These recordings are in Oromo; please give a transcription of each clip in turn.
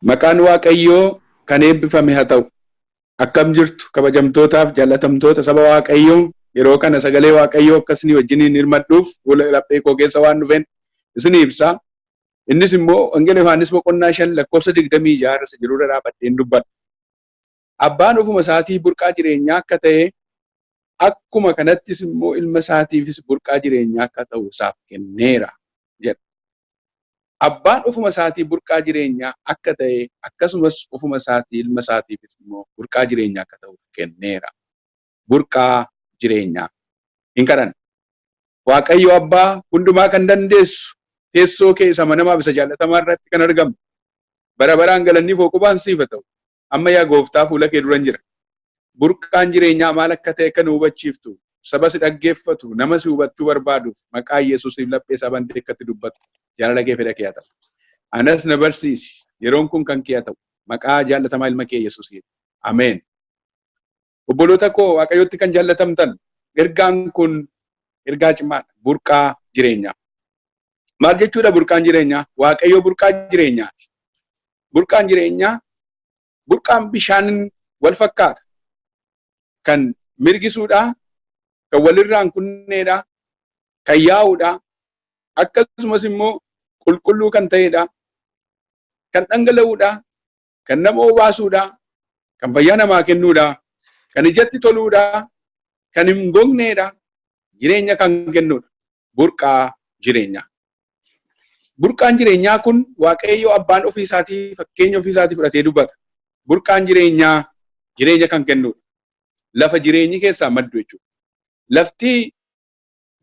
Maqaan Waaqayyoo kan eebbifame haa ta'u. Akkam jirtu kabajamtootaaf jaalatamtoota saba Waaqayyoo yeroo kana sagalee Waaqayyoo akkasni wajjiniin hirmadhuuf fuula laphee koo keessa waan dhufeen isin ibsa. Innis immoo Wangeela Yohaannis boqonnaa 5 lakkoofsa 26 irra jirurra dhaabadheen dubbadha. Abbaan ofuma isaatii burqaa jireenyaa akka ta'e akkuma kanattis immoo ilma isaatiifis burqaa jireenyaa akka ta'u isaaf kenneera jedha. Abbaan ofuma isaatii burqaa jireenyaa akka ta'e akkasumas ofuma isaatii ilma isaatiifis immoo burqaa jireenyaa akka ta'uuf kenneera. Burqaa jireenyaa. Hin kadhanna. Waaqayyo Abbaa hundumaa kan dandeessu teessoo kee isa amanamaa fi isa jaallatamaa irratti kan argamu. Bara baraan galanni fooqubaan siif haa ta'u. Amma yaa Gooftaa fuula kee duran jira. Burqaan jireenyaa maal akka ta'e kan hubachiiftu, saba si dhaggeeffatu, nama si hubachuu barbaaduuf maqaa Yesuusiif laphee isaa bantee akkatti dubbatu. Jaalala kee fedha kee haa ta'u. Anas na barsiisi. Yeroon kun kan kee haa ta'u. Maqaa jaallatamaa ilma kee Yesuusiin. Ameen. Obboloota koo Waaqayyootti kan jaallatamtan, ergaan kun ergaa cimaadha. Burqaa jireenyaa. Maal jechuudha burqaan jireenyaa? Waaqayyo burqaa jireenyaati. Burqaan jireenyaa, burqaan bishaan wal fakkaata. Kan mirgisuudha, kan walirraan kunneedha, kan yaa'uudha, akkasumas immoo qulqulluu kan ta'edha, kan dhangala'uudha, kan nama obaasuudha, kan fayyaa namaa kennuudha, kan ijatti toluudha, kan hin gogneedha, jireenya kan kennuudha. Burqaa jireenyaa. Burqaan jireenyaa kun Waaqayyo Abbaan ofii isaatii fakkeenya ofii isaatii fudhatee dubbata. Burqaan jireenyaa jireenya kan kennuudha. Lafa jireenyi keessaa maddu jechuudha. Lafti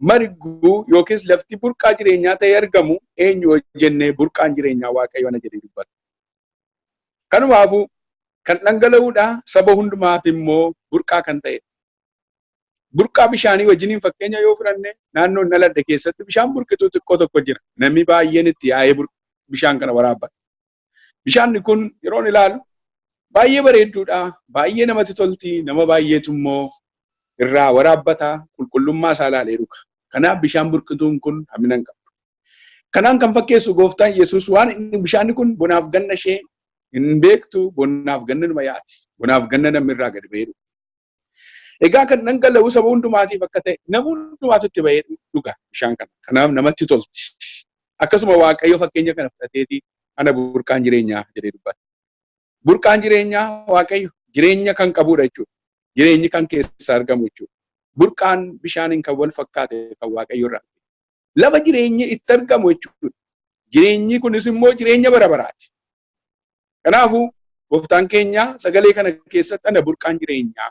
margu yookiis lafti burqaa jireenyaa ta'ee argamu eenyu jennee burqaan jireenyaa Waaqayyo ana jedhee dubbata. Kanumaafuu kan dhangala'uudha saba hundumaaf immoo burqaa kan ta'e. Burqaa bishaanii wajjiniin fakkeenya yoo fudhanne naannoo Naladda keessatti bishaan burqituu xiqqoo tokko jira. Namni baay'een itti yaa'ee bishaan kana waraabbata. Bishaanni kun yeroon ilaalu baay'ee bareedduudha, baay'ee namatti tolti, nama baay'eetu immoo irraa waraabbata, qulqullummaa isaa ilaalee dhuga. Kanaaf bishaan burqituun kun hammina hin qabu. Kanaan kan fakkeessu Gooftaan Yesuus waan bishaanni kun bonaaf ganna ishee hin beektu, bonaaf ganna nama yaati, bonaaf ganna namni irraa gadi ba'ee dhuga. Egaa kan dhangala'u saba hundumaatiif akka ta'e nama hundumaatu itti ba'ee dhuga bishaan kana. Kanaaf namatti tolti. Akkasuma Waaqayyo fakkeenya kana fudhateeti ana burqaan jireenyaa jedhee dubbata. Burqaan jireenyaa Waaqayyo jireenya kan qabudha jechuudha. Jireenyi kan keessa argamu jechuudha. Burqaan bishaaniin kan wal fakkaate kan Waaqayyo irraa. Lafa jireenyi itti argamu jechuudha. Jireenyi kunis immoo jireenya bara baraati. Kanaafuu Gooftaan keenya sagalee kana keessatti ana burqaan jireenyaa.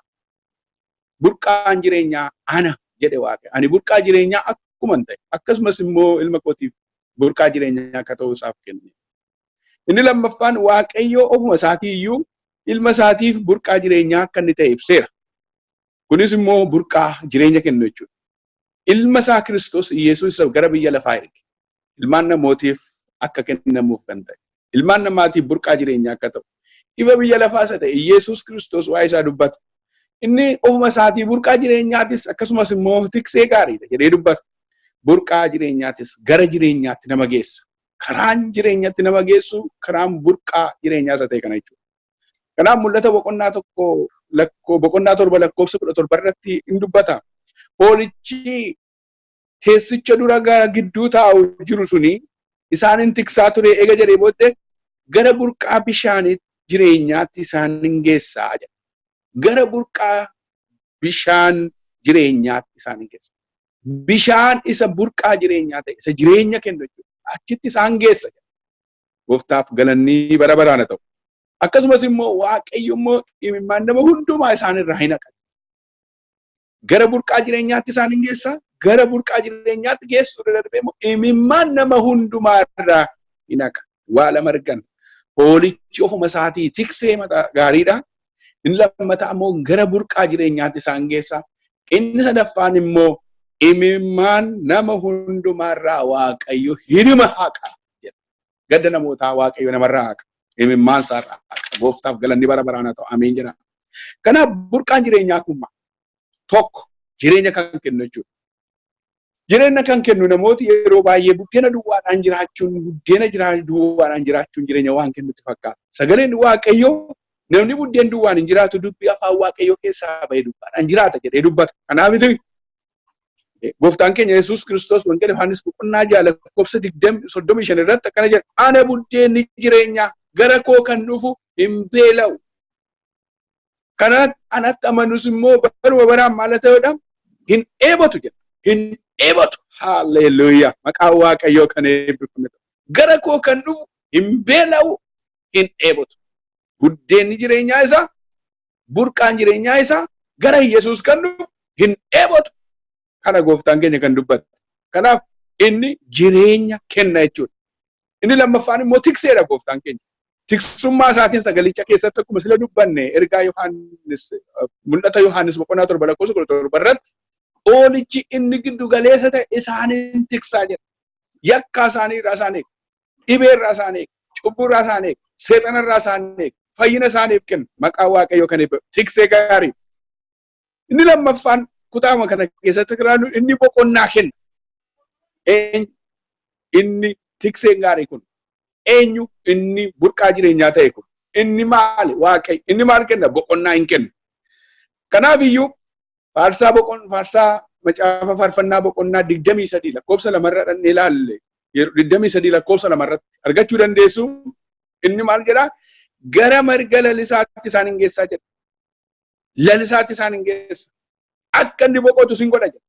Burqaan jireenyaa ana jedhe Waaqayyo. Ani burqaa jireenyaa akkuman ta'e akkasumas immoo ilma kootiif burqaa jireenyaa akka ta'u isaaf kenne. Inni lammaffaan Waaqayyo ofuma isaatii iyyuu ilma isaatiif burqaa jireenyaa akka inni ta'e ibseera. Kunis immoo burqaa jireenya kennu jechuudha. Ilma isaa Kiristoos Yesuus isa gara biyya lafaa erge. Ilmaan namootiif akka kennamuuf kan ta'e. Ilmaan namaatiif burqaa jireenyaa akka ta'u. Ifa biyya lafaa isa ta'e Yesuus Kiristoos waa'ee isaa dubbata. Inni ofuma isaatii burqaa jireenyaatis akkasumas immoo tiksee gaariidha jedhee dubbata. Burqaa jireenyaatis gara jireenyaatti nama geessa. Karaan jireenyatti nama geessu karaan burqaa jireenyaa isa ta'e kana jechuudha. Kanaaf mul'ata boqonnaa 7 lakkoofsa 17 irratti hin dubbata. Hoolichi teessicha dura gara gidduu taa'u jiru suni isaanin tiksaa ture eega jedhee booddee gara burqaa bishaanii jireenyaatti isaanin geessaa jedha. Gara burqaa bishaan jireenyaatti isaanin geessa. Bishaan isa burqaa jireenyaa ta'e isa jireenya kennu jechuudha. Achitti isaan geessa. Gooftaaf galanni bara baraan haa ta'u. Akkasumas immoo Waaqayyo immoo imimmaan nama hundumaa isaanirraa hin haqatu. Gara burqaa jireenyaatti isaan hin geessa. Gara burqaa jireenyaatti geessu darbee immoo imimmaan nama hundumaa irraa hin haqa. Waa lama argan. Hoolichi ofuma isaatii tiksee mataa gaariidha. Inni lammataa immoo gara burqaa jireenyaatti isaan geessa. Inni sadaffaan immoo imimmaan nama hundumaarraa Waaqayyo hinima haqa jedha. Gadda namootaa Waaqayyo namarraa haqa. Imimmaan isaarraa haqa. Gooftaaf galanni bara baraan haa ta'u. Ameen jedha. Kanaaf burqaan jireenyaa kun tokko jireenya kan kennu jechuudha. Jireenya kan kennu namooti yeroo baay'ee buddeena duwwaadhaan jiraachuun jireenya waan kennutti fakkaata. Sagaleen Waaqayyoo namni buddeen duwwaan hin jiraatu dubbii afaan Waaqayyoo keessaa ba'e duwwaadhaan jiraata jedhee dubbata. Kanaaf Gooftaan keenya Yesuus Kiristoos Wangeela Yohaannis boqonnaa 6:35 irratti akkana jedha. Ana buddeenni jireenyaa gara koo kan dhufu hin beela'u. Kanaan anatti amanus immoo baruma baraan maal ta'uudha? Hin dheebotu jedha. Hin dheebotu. Haalleluuyaa. Maqaan Waaqayyoo kan eebbifame. Gara koo kan dhufu hin beela'u, hin dheebotu. Buddeenni jireenyaa isaa, burqaan jireenyaa isaa gara Yesuus kan dhufu hin dheebotu. Kana Gooftaan keenya kan dubbatu. Kanaaf inni jireenya kenna jechuudha. Inni lammaffaan immoo tikseedha Gooftaan keenya. Tiksummaa isaatiin sagalicha keessatti akkuma sila dubbanne ergaa Yohaannis mul'ata Yohaannis boqonnaa 7:17 irratti oolichi inni giddu galeessa ta'e isaaniin tiksaa jedha. Yakkaa isaanii irraa isaan eega. Dhibee irraa isaan eega. Cubbuu irraa isaan eega. Seexana irraa isaan eega. Fayyina isaaniif kenna. Maqaan Waaqayyoo kan eebbifamu. Tiksee gaarii. Inni lammaffaan kutaama kana keessatti kiraanu inni boqonnaa kenna. Inni tikseen gaarii kun eenyu inni burqaa jireenyaa ta'e kun inni maali? Waaqayyo inni maal kenna? Boqonnaa hin kennu. Kanaaf iyyuu faarsaa macaafa faarfannaa boqonnaa 23 lakkoofsa 2 irra dhannee ilaalle 23 lakkoofsa 2 irratti argachuu dandeessu. Inni maal jedha? Gara marga lalisaatti isaan hin geessaa jedha. Lalisaatti isaan hin geessa. Akka inni boqotu sin godha jedha.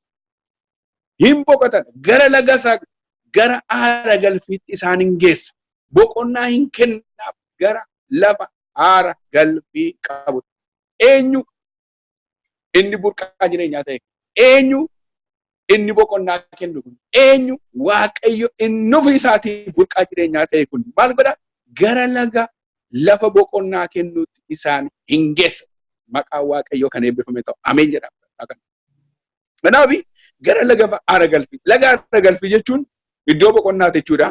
Hin boqotan gara lagasaa gara aara galfiitti isaan hin geessa. Boqonnaa hin kennaaf gara lafa aara galfii qabu. Eenyu inni burqaa jireenyaa ta'e? Eenyu inni boqonnaa kennu kun? Eenyu Waaqayyo inni ofii isaatii burqaa jireenyaa ta'e kun maal godha? Gara laga lafa boqonnaa kennuutti isaan hin geessa. Maqaan Waaqayyoo kan eebbifame ta'u. Ameen jedhama. Kanaaf gara laga aara galfii. Laga aara galfii jechuun iddoo boqonnaa jechuudha.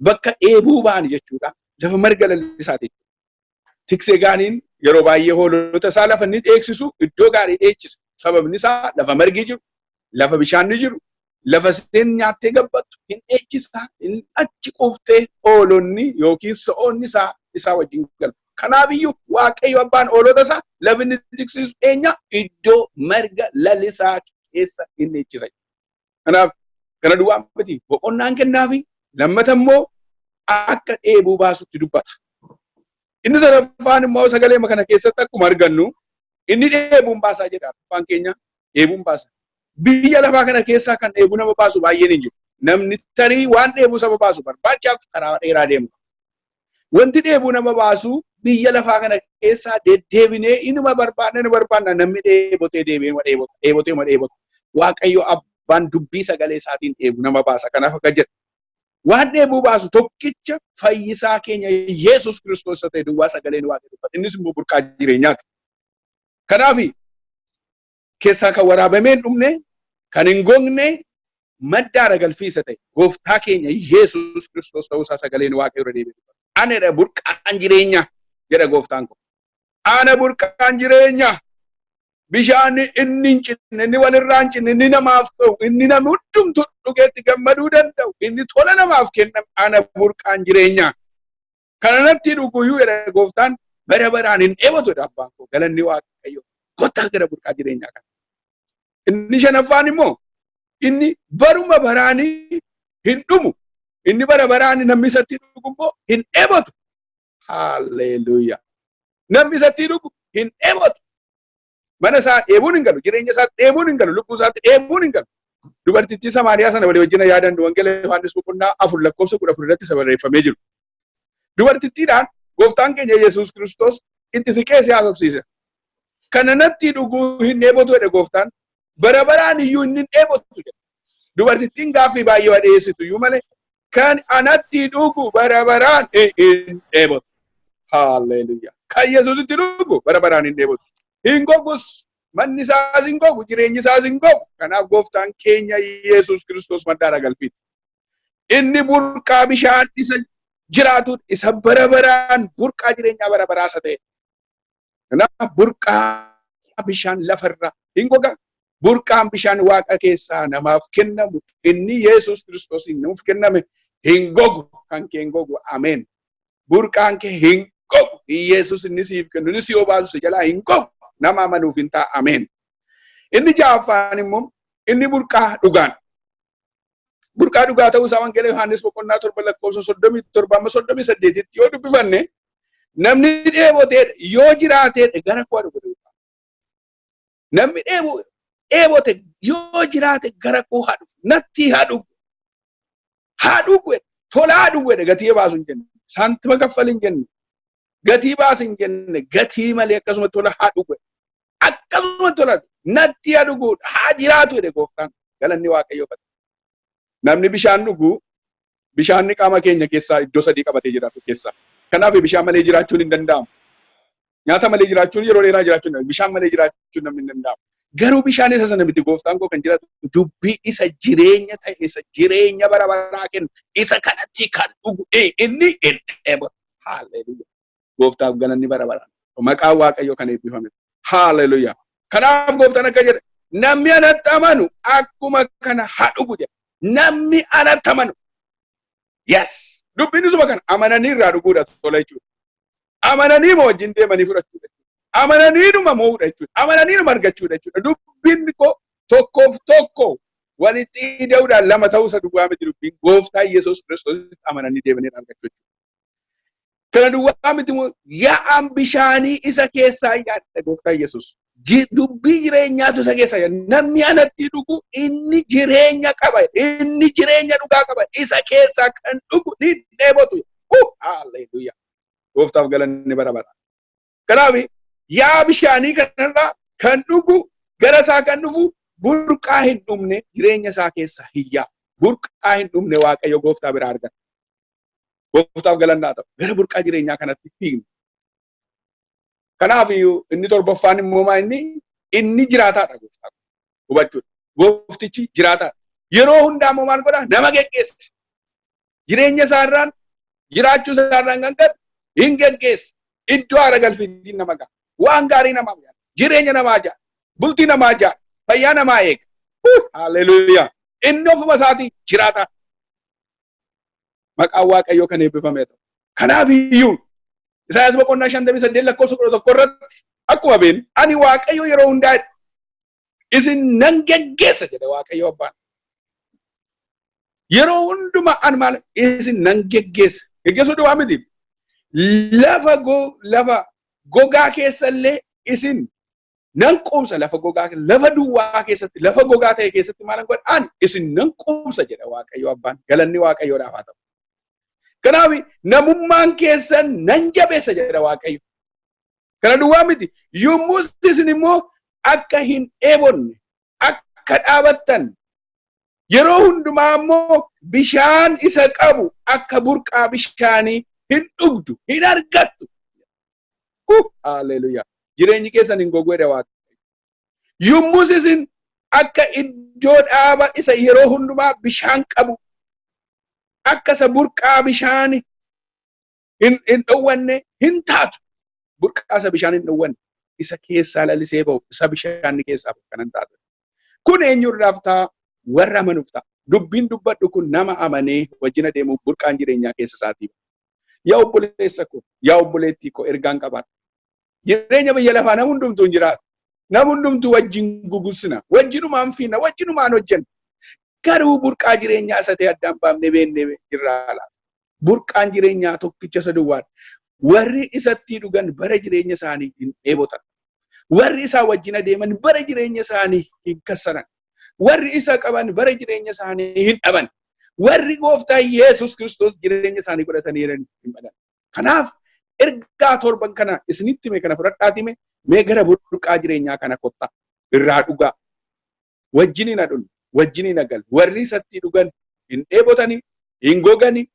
Bakka dheebuu ba'an jechuudha. Lafa marga lalisaati. Tiksee gaaniin yeroo baay'ee hoolota isaa lafa inni dheeksisu iddoo gaarii dheechisa. Sababni isaa lafa margi jiru, lafa bishaanni jiru, lafa seen nyaattee gabbattu hin dheechisa. Inni achi quuftee hoolonni yookiin sa'oonni isaa wajjin galu. Kanaaf iyyuu Waaqayyo abbaan hoolota isaa lafa inni tiksisu eenyaa? Iddoo marga lalisaa keessa hin dheechisa. Kanaaf kana duwwaa miti boqonnaan kennaafi lammata immoo akka dheebuu baasutti dubbata. Inni sadaffaan immoo sagalee kana keessatti akkuma argannu inni dheebuun baasaa jedha afaan keenya dheebuun baasa. Biyya lafaa kana keessaa kan dheebuu nama baasu baay'een hin jiru. Namni tarii waan dheebuu saba baasu barbaachaaf karaa dheeraa deemu. Wanti dheebuu nama baasu biyya lafaa kana keessaa deddeebinee inuma barbaadna namni dheebotee deebi'ee Waaqayyo abbaan dubbii sagalee isaatiin dheebuu nama baasa. Kanaaf akka jedha. Waan dheebuu baasu tokkicha fayyisaa keenya Yesuus Kiristoos ta'e duwwaa sagaleen Waaqayyo dubbata. Innis immoo burqaa jireenyaati. Kanaaf keessaa kan waraabamee hin dhumne, kan hin gogne, madda aara galfii isa ta'e Gooftaa keenya Yesuus Kiristoos ta'uusaa sagaleen Waaqayyo irra deebi'ee dubbata. Anadha burqaan jireenyaa jedha Gooftaan kun. Ana burqaan jireenyaa. Bishaan inni hin cinne, inni walirraa hin cinne, inni namaaf ta'u, inni namni hundumtuu dhugeetti gammaduu danda'u, inni tola namaaf kenname ana burqaan jireenyaa. Kana natti dhuguyyuu jedha Gooftaan bara baraan hin dheebotudha abbaan koo galanni Waaqayyo. Kottaa gara burqaa jireenyaa kana. Inni shanaffaan immoo inni baruma baraanii hin dhumu. Inni bara baraan namni isatti dhugu immoo hin dheebotu. Haalleluuyaa. Namni isatti dhugu hin dheebotu. Mana isaa dheebuun hin galu, jireenya isaa dheebuun hin galu, lubbuu isaatti dheebuun hin galu. Dubartittii Samaariyaa sana walii wajjin yaadannu Wangeela Yohaannis boqonnaa 4 lakkoofsa 14 irratti barreeffamee jiru. Dubartittiidhaan Gooftaan keenya Yesuus Kiristoos itti siqee si haasofsiise. Kana natti dhuguu hin dheebotu jedhe Gooftaan. Bara baraan iyyuu inni hin dheebotu jedhe. Dubartittiin gaaffii baay'ee dhiyeessitu iyyuu malee kan anatti dhugu bara baraan hin dheebotu. Haalleluuyaa. Kan Yesuusitti dhugu bara baraan hin dheebotu. Hin gogus, manni isaas hin gogu, jireenyi isaas hin gogu. Kanaaf Gooftaan keenya Yesuus Kiristoos madda aara galfiiti. Inni burqaa bishaan isa jiraatu isa bara baraan burqaa jireenyaa bara baraasa ta'e. Kanaaf burqaa bishaan lafarraa hin goga. burqaan bishaan waaqa keessaa namaaf kennamu inni Yesuus Kiristoos nuuf kenname hin gogu kan kee hin gogu ameen burqaan kee hin gogu Yesuus inni siif kennu inni si obaasu jalaa hin gogu nama amanuuf hin ta'a ameen inni jaaffaan immoo inni burqaa dhugaan ta'uu isaa wangeela Yohaannis boqonnaa 7 lakkoofsa 37 yoo dubbifanne namni dheebotee yoo jiraatee gara koo dhugu namni dheebote yoo jiraate gara koo haa dhufu natti haa dhugu tola haa dhugu gatii baasu hin jenne saantima kaffal hin jenne gatii baasu hin jenne gatii malee akkasuma tola haa dhugu akkasuma tola natti haa dhugu haa jiraatu jedhe gooftaan galanni waaqayyoo fate namni bishaan dhugu bishaanni qaama keenya keessaa iddoo 3 qabatee jiraatu keessaa kanaaf bishaan malee jiraachuun hin danda'amu nyaata malee jiraachuun yeroo dheeraa jiraachuun bishaan malee jiraachuun namni hin danda'amu garuu bishaan isa sana miti gooftaan koo kan jiraatu dubbii isa jireenya ta'e isa jireenya bara baraa kennu isa kanatti kan dhugu inni haleluya gooftaaf galanni bara baraa maqaan waaqayyoo kan eebbifame haleluya kanaaf gooftaan akka jedhe namni anatti amanu akkuma kana haa dhugu jedhe namni anatti amanu yes dubbiin isuma kana amananii irraa dhuguudha tola jechuudha amananii moo wajjin deemanii fudhachuudha amananii dhuma mo'uudha jechuudha amananii dhuma argachuudha jechuudha dubbiin koo tokkoof tokko walitti hidhuudhaan lama ta'uu isa duwwaa miti dubbiin gooftaa Yesuus Kiristoos amananii deemanii argachuu jechuudha kana duwwaa miti moo yaa'aan bishaanii isa keessaa yaadda gooftaa Yesuus dubbii jireenyaatu isa keessa namni anatti dhugu inni jireenya qaba inni jireenya dhugaa qaba isa keessaa kan dhugu ni dheebotu haleluya gooftaaf galanni bara bara kanaaf yaa bishaanii kanarraa kan dhugu gara isaa kan dhufu burqaa hin dhumne jireenya isaa keessa hiyyaa burqaa hin dhumne waaqayyo gooftaa biraa argata gooftaaf galannaa ta'u gara burqaa jireenyaa kanatti fiignu kanaaf inni torbaffaan immoo inni jiraataadha gooftaa hubachuudha gooftichi jiraataadha yeroo hundaa immoo maal godha nama geggeessa jireenya isaarraan jiraachuu isaarraan kan gad hin geggeessa iddoo aara galfiitiin nama ga'a waan gaarii namaa yaada jireenya namaa ja'a bultii namaa ja'a fayyaa namaa eega haleluya inni ofuma isaatii jiraataa maqaan waaqayyoo kan eebbifamee ta'u kanaaf Isaayaas boqonnaa 58 lakkoofsa 11 irratti akkuma beeknu ani waaqayyo yeroo hundaa isin nan geggeessa jedhe waaqayyo abbaan yeroo hundumaa an maal isin nan geggeessa geggeessuu duwwaa miti lafa gogaa keessallee isin nan quubsa lafa duwwaa keessatti lafa gogaa ta'e keessatti maal godha an isin nan quubsa jedhe waaqayyo abbaan galanni waaqayyoodhaaf haa ta'u kanaaf namummaan keessan nan jabeessa jedha waaqayyo kana duwwaa miti yommuu isin immoo akka hin dheebonne akka dhaabattan yeroo hundumaa immoo bishaan isa qabu akka burqaa bishaanii hin dhugdu hin argattu haleluya jireenyi keessan hin gogu jedha waaqayyo yommuu isin akka iddoo dhaaba isa yeroo hundumaa bishaan qabu akka isa burqaa bishaan hin dhowwanne hin taatu burqaa isa bishaan hin dhowwanne isa keessaa lalisee ba'u isa bishaanni keessaa ba'u kanan taatu kun eenyurraaf ta'a warra amanuuf ta'a dubbiin dubbadhu kun nama amanee wajjin adeemuuf burqaan jireenyaa keessa isaatii yaa obboleessa koo yaa obboleettii koo ergaan qabaadha jireenya biyya lafaa nama hundumtuu hin jiraatu nama hundumtuu wajjin gugusna wajjinumaan fiina wajjinumaan hojjenna garuu burqaa jireenyaa isa ta'e addaan baafnee beennee irraa laata burqaan jireenyaa tokkicha isa duwwaadha warri isatti dhugan bara jireenya isaanii hin dheebotan warri isaa wajjin adeeman bara jireenya isaanii hin kassaran warri isa qaban bara jireenya isaanii hin dhaban warri gooftaa Yesuus Kiristoos jireenya isaanii godhatanii hin badan kanaaf ergaa torban kana isinitti hime kana fudhadhaatii mee gara burqaa jireenyaa kana kottaa irraa dhugaa wajjiniin adun wajjiniin agal warri isatti dhugan hin dheebotanii hin goganii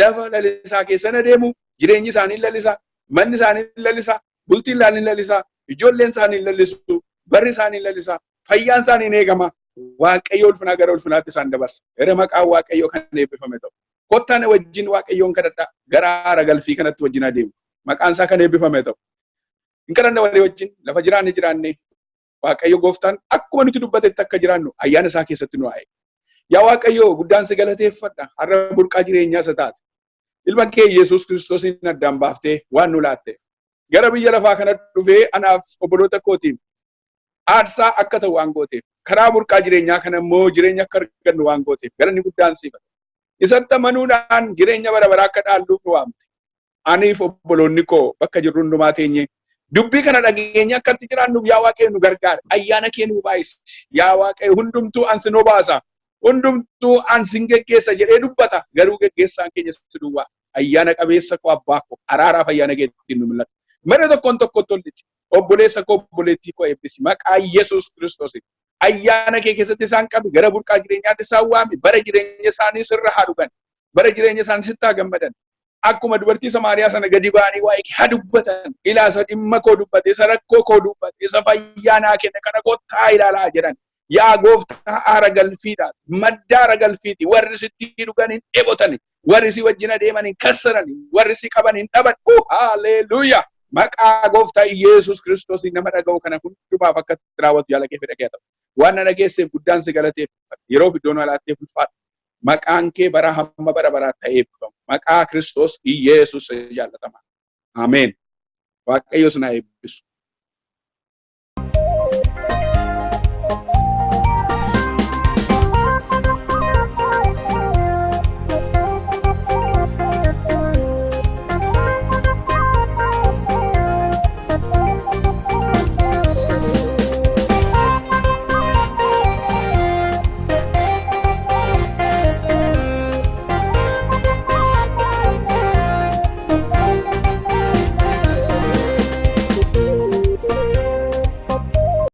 lafa lalisaa keessan adeemu jireenyi isaanii lalisaa manni isaanii lalisaa bultiin isaanii lalisaa ijoolleen isaanii lalisu barri isaanii lalisaa fayyaan isaanii eegama waaqayyo ulfinaa gara ulfinaatti isaan dabarsa gara maqaa waaqayyoo kan eebbifame ta'u kottaan wajjin waaqayyoon kadhadhaa gara aara galfii kanatti wajjin adeemu maqaan isaa kan eebbifame ta'u hin kadhanna walii wajjin lafa jiraanne Waaqayyo gooftaan akkuma nuti dubbatetti akka jiraannu ayyaana isaa keessatti nu haa eegu. Yaa Waaqayyo guddaan si galateeffadha. Har'a burqaa jireenyaa isa taate. Ilma kee Yesuus Kiristoosiin addaan baaftee waan nu laatteef. Gara biyya lafaa kana dhufee anaaf obboloota kootiif aarsaa akka ta'u waan gooteef. Karaa burqaa jireenyaa kana immoo jireenya akka argannu waan gooteef. Galanni guddaan siif. Isatti amanuudhaan jireenya bara baraa akka dhaalluuf nu waamte. Aniif obboloonni koo bakka jirru hundumaa teenye dubbii kana dhageenya akkatti jiraannuuf yaa Waaqayyo nu gargaara. Ayyaana kee nu baay'isi. Yaa Waaqayyo hundumtuu ansi nu baasa. Hundumtuu ansin geggeessa jedhee dubbata. Garuu geggeessaan keenya si duwwaa. Ayyaana qabeessa koo abbaa koo araaraaf ayyaana keetiin nu mul'ata. Mara tokkoon tokkotti tolti. Obboleessa koo obboleettii koo eebbisi. Maqaa Yesuus Kiristoos. Ayyaana kee keessatti isaan qabi. Gara burqaa jireenyaatti isaan waami. Bara jireenya isaanii sirra haa dhugan. Bara jireenya isaanii sitti haa gammadan. Akkuma dubartii Samaariyaa sana gadi ba'anii waa'ee kee haa dubbatan. Ilaasa dhimma koo dubbate, isa rakkoo koo dubbate, isa fayyaa naa kenne kana kottaa ilaalaa jedhan. Yaa gooftaa aara galfiidha. Madda aara galfiiti. Warri sitti dhugan hin dheebotani. Warri si wajjin adeeman hin kassarani. Warri si qaban hin dhaban. Haleluuyaa. Maqaa gooftaa Yesuus Kiristoos nama dhaga'u kana hundumaaf akka raawwatu yaala kee fedha kee ta'u. Waan na dhageesseef guddaan si galateeffadha. Yeroo iddoon alaatteef ulfaadha. Maqaan kee bara hamma bara baraatti haa eebbifamu. Maqaa Kiristoos Yesuus jaallatama. Ameen. Waaqayyo si haa eebbisu.